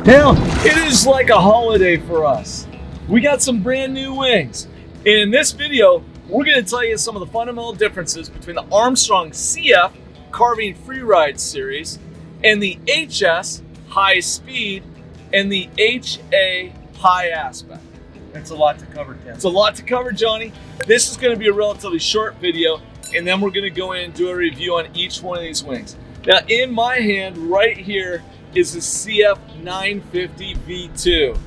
Now, it is like a holiday for us. We got some brand new wings. And in this video, we're gonna tell you some of the fundamental differences between the Armstrong CF Carving Freeride series and the HS High Speed and the HA High Aspect. It's a lot to cover, Tim. It's a lot to cover, Johnny. This is gonna be a relatively short video, and then we're gonna go in and do a review on each one of these wings. Now, in my hand right here is the CF950 V2.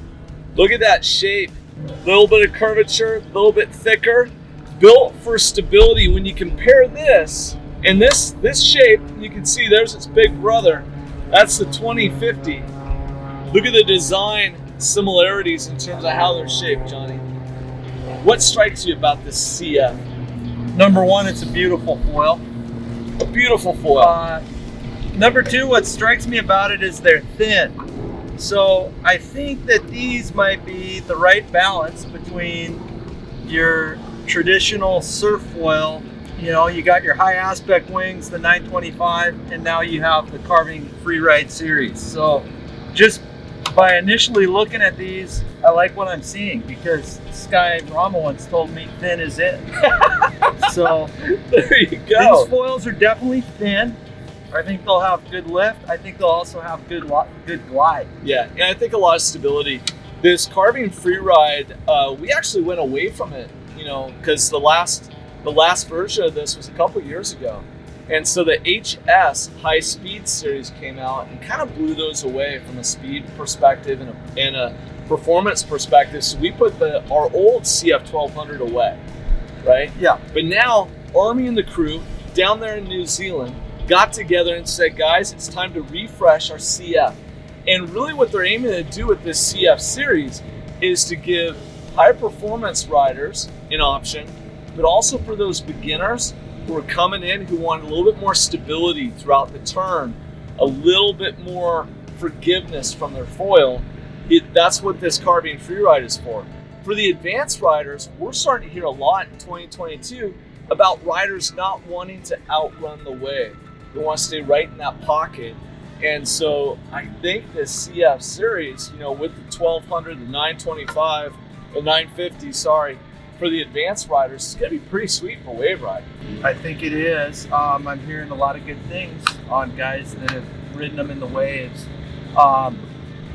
Look at that shape. A little bit of curvature, a little bit thicker, built for stability. When you compare this and this shape, you can see there's its big brother. That's the 2050. Look at the design similarities in terms of how they're shaped, Johnny. What strikes you about this CF? Number one, it's a beautiful foil. A beautiful foil. Number two, what strikes me about it is they're thin. So I think that these might be the right balance between your traditional surf foil. You know, you got your high aspect wings, the 925, and now you have the Carving Freeride series. So just by initially looking at these, I like what I'm seeing because Sky Rama once told me thin is it. So there you go. These foils are definitely thin. I think they'll have good lift. I think they'll also have good glide. Yeah, and I think a lot of stability. This Carving Freeride, we actually went away from it, you know, because the last version of this was a couple years ago. And so the HS High Speed series came out and kind of blew those away from a speed perspective and a performance perspective. So we put our old CF1200 away, right? Yeah. But now Army and the crew down there in New Zealand got together and said, guys, it's time to refresh our CF. And really what they're aiming to do with this CF series is to give high performance riders an option, but also for those beginners who are coming in who want a little bit more stability throughout the turn, a little bit more forgiveness from their foil. That's what this Carving Freeride is for. For the advanced riders, we're starting to hear a lot in 2022 about riders not wanting to outrun the wave. They want to stay right in that pocket. And so I think this CF series, you know, with the 1200, the 925, the 950, sorry, for the advanced riders, it's gonna be pretty sweet for wave riding. I think it is. I'm hearing a lot of good things on guys that have ridden them in the waves.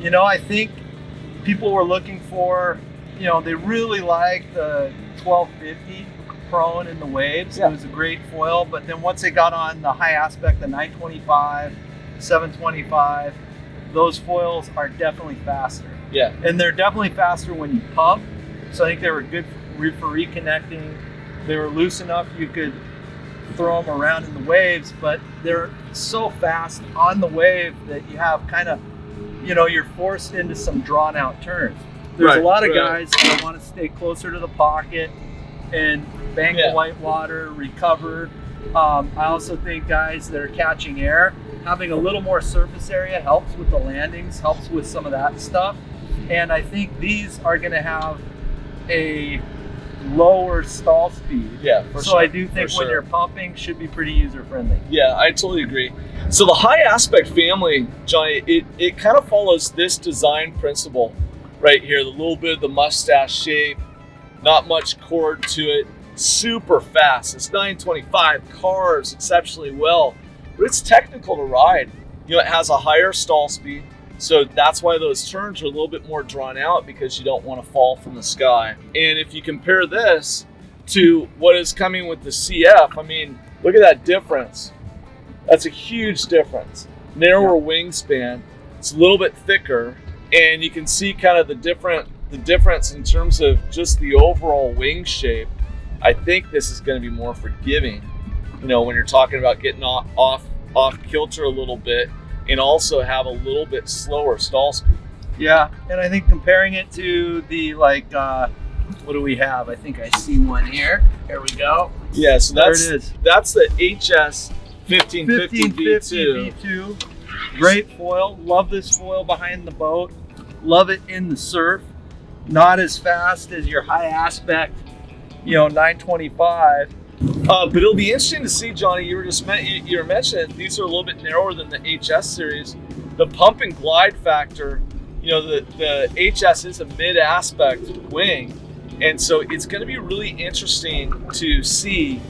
You know, I think people were looking for, you know, they really like the 1250 prone in the waves. Yeah. It was a great foil, but then once they got on the high aspect, the 925, 725, those foils are definitely faster. Yeah. And they're definitely faster when you pump. So I think they were good for reconnecting. They were loose enough you could throw them around in the waves, but they're so fast on the wave that you have kind of, you know, you're forced into some drawn out turns. There's a lot of guys that want to stay closer to the pocket and bank the white water, recover. I also think guys that are catching air, having a little more surface area helps with the landings, helps with some of that stuff. And I think these are going to have a lower stall speed. Yeah, for so sure. I do think when you're pumping, should be pretty user friendly. Yeah, I totally agree. So the high aspect family, Johnny, it kind of follows this design principle right here. The little bit of the mustache shape, not much cord to it, super fast. This 925 carves exceptionally well, but it's technical to ride. You know, it has a higher stall speed. So that's why those turns are a little bit more drawn out, because you don't want to fall from the sky. And if you compare this to what is coming with the CF, I mean, look at that difference. That's a huge difference. Narrower wingspan, it's a little bit thicker, and you can see kind of the difference in terms of just the overall wing shape. I think this is going to be more forgiving, you know, when you're talking about getting off kilter a little bit, and also have a little bit slower stall speed. Yeah, and I think comparing it to the, like, what do we have? I think I see one here. There we go. Yeah, so that's, there it is. That's the HS1550 V2. V2. Great foil. Love this foil behind the boat. Love it in the surf. Not as fast as your high aspect, you know, 925. But it'll be interesting to see, Johnny, you were mentioning these are a little bit narrower than the HS series. The pump and glide factor you know, the HS is a mid-aspect wing, and so it's going to be really interesting to see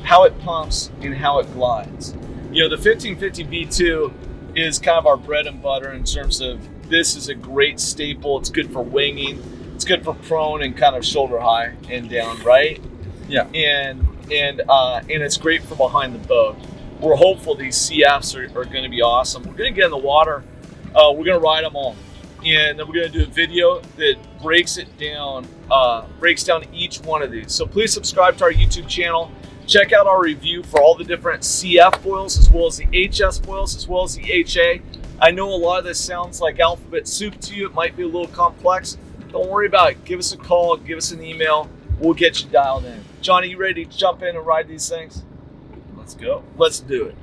how it pumps and how it glides. You know, the 1550 V2 is kind of our bread and butter in terms of this is a great staple. It's good for winging. It's good for prone and kind of shoulder high and down, right? Yeah. And it's great for behind the boat. We're hopeful these CFs are going to be awesome. We're going to get in the water. We're going to ride them all. And then we're going to do a video that breaks it down, breaks down each one of these. So please subscribe to our YouTube channel. Check out our review for all the different CF foils, as well as the HS foils, as well as the HA. I know a lot of this sounds like alphabet soup to you. It might be a little complex. Don't worry about it. Give us a call, give us an email. We'll get you dialed in. Johnny, you ready to jump in and ride these things? Let's go. Let's do it.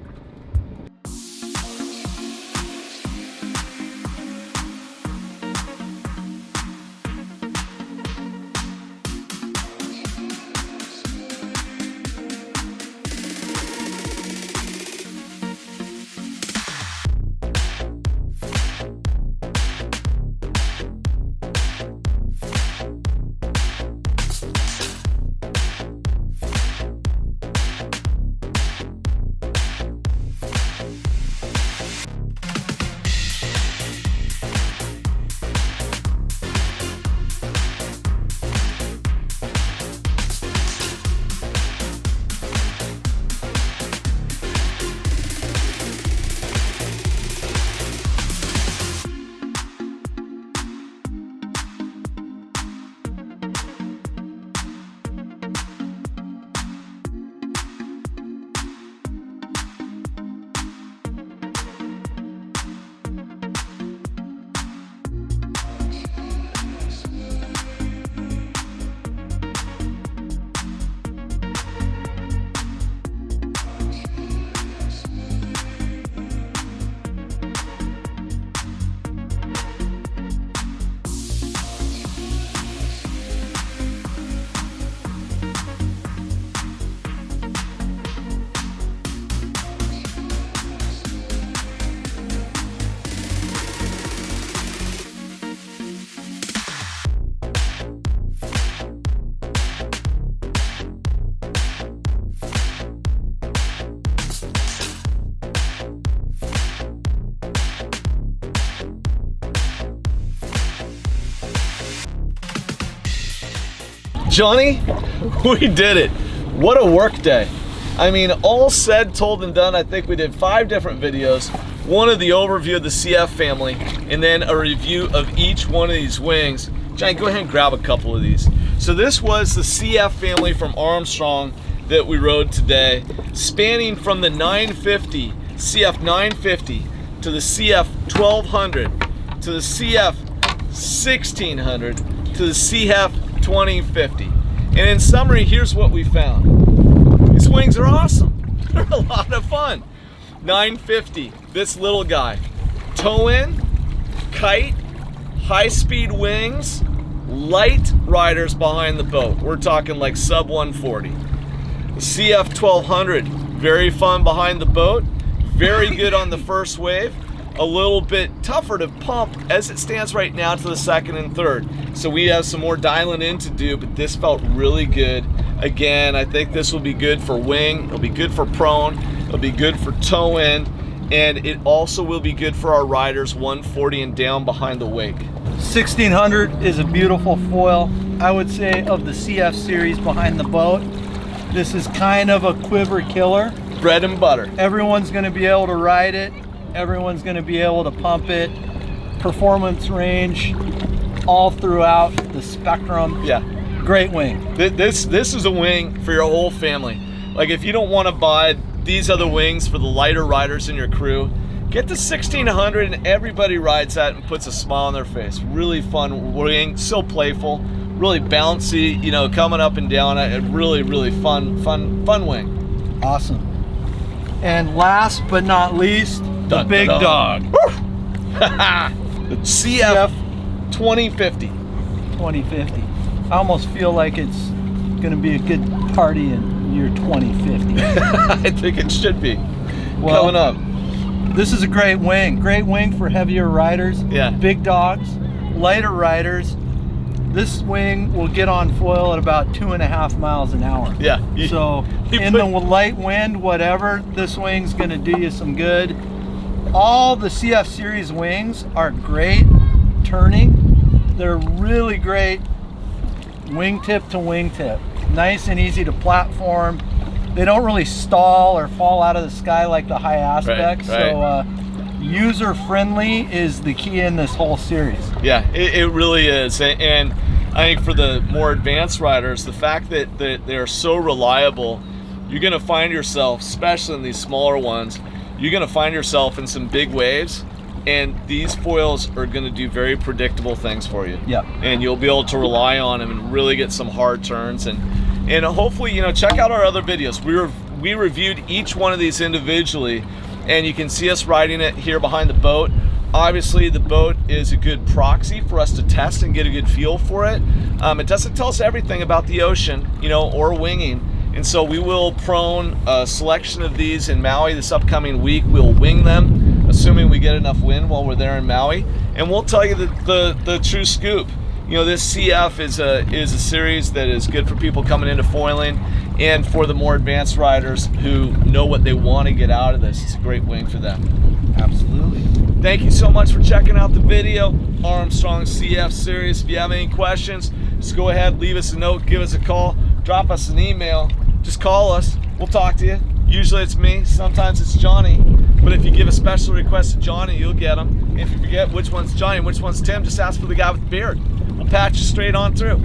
Johnny, we did it. What a work day. I mean, all said, told, and done, I think we did 5 different videos. One of the overview of the CF family, and then a review of each one of these wings. Johnny, go ahead and grab a couple of these. So this was the CF family from Armstrong that we rode today, spanning from the 950, CF950, to the CF1200, to the CF1600, to the CF2050. And in summary, here's what we found. These wings are awesome. They're a lot of fun. 950, this little guy. Toe in, kite, high-speed wings, light riders behind the boat. We're talking like sub 140. The CF1200, very fun behind the boat, very good on the first wave, a little bit tougher to pump as it stands right now to the second and third. So we have some more dialing in to do, but this felt really good. Again, I think this will be good for wing, it'll be good for prone, it'll be good for toe in, and it also will be good for our riders 140 and down behind the wake. 1600 is a beautiful foil. I would say of the CF series behind the boat, this is kind of a quiver killer. Bread and butter. Everyone's going to be able to ride it. Everyone's going to be able to pump it. Performance range all throughout the spectrum. Yeah. Great wing. This is a wing for your whole family. Like if you don't want to buy these other wings for the lighter riders in your crew, get the 1600 and everybody rides that and puts a smile on their face. Really fun wing, so playful, really bouncy, you know, coming up and down. A really, really fun wing. Awesome. And last but not least, the big dog. The CF2050. 2050. I almost feel like it's going to be a good party in year 2050. I think it should be. Well, coming up. This is a great wing for heavier riders, Yeah. big dogs, lighter riders. This wing will get on foil at about 2.5 miles an hour. Yeah. So in the light wind, whatever, this wing's gonna do you some good. All the CF series wings are great turning. They're really great wingtip to wingtip. Nice and easy to platform. They don't really stall or fall out of the sky like the high aspect. Right. So user friendly is the key in this whole series. Yeah, it really is. And I think for the more advanced riders, the fact that they're so reliable, you're going to find yourself, especially in these smaller ones, you're going to find yourself in some big waves, and these foils are going to do very predictable things for you. Yeah. And you'll be able to rely on them and really get some hard turns. And hopefully, you know, check out our other videos. We reviewed each one of these individually, and you can see us riding it here behind the boat. Obviously, the boat is a good proxy for us to test and get a good feel for it. It doesn't tell us everything about the ocean, you know, or winging. And so we will prone a selection of these in Maui this upcoming week. We'll wing them, assuming we get enough wind while we're there in Maui. And we'll tell you the true scoop. You know, this CF is a series that is good for people coming into foiling, and for the more advanced riders who know what they want to get out of this. It's a great wing for them. Absolutely. Thank you so much for checking out the video. Armstrong CF series. If you have any questions, just go ahead, leave us a note, give us a call, drop us an email. Just call us. We'll talk to you. Usually it's me, sometimes it's Johnny. But if you give a special request to Johnny, you'll get them. And if you forget which one's Johnny and which one's Tim, just ask for the guy with the beard. We'll patch you straight on through.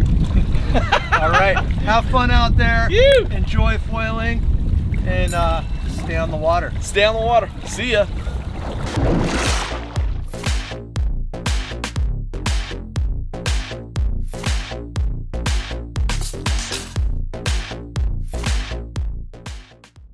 All right. Have fun out there. You. Enjoy foiling, and stay on the water. Stay on the water. See ya.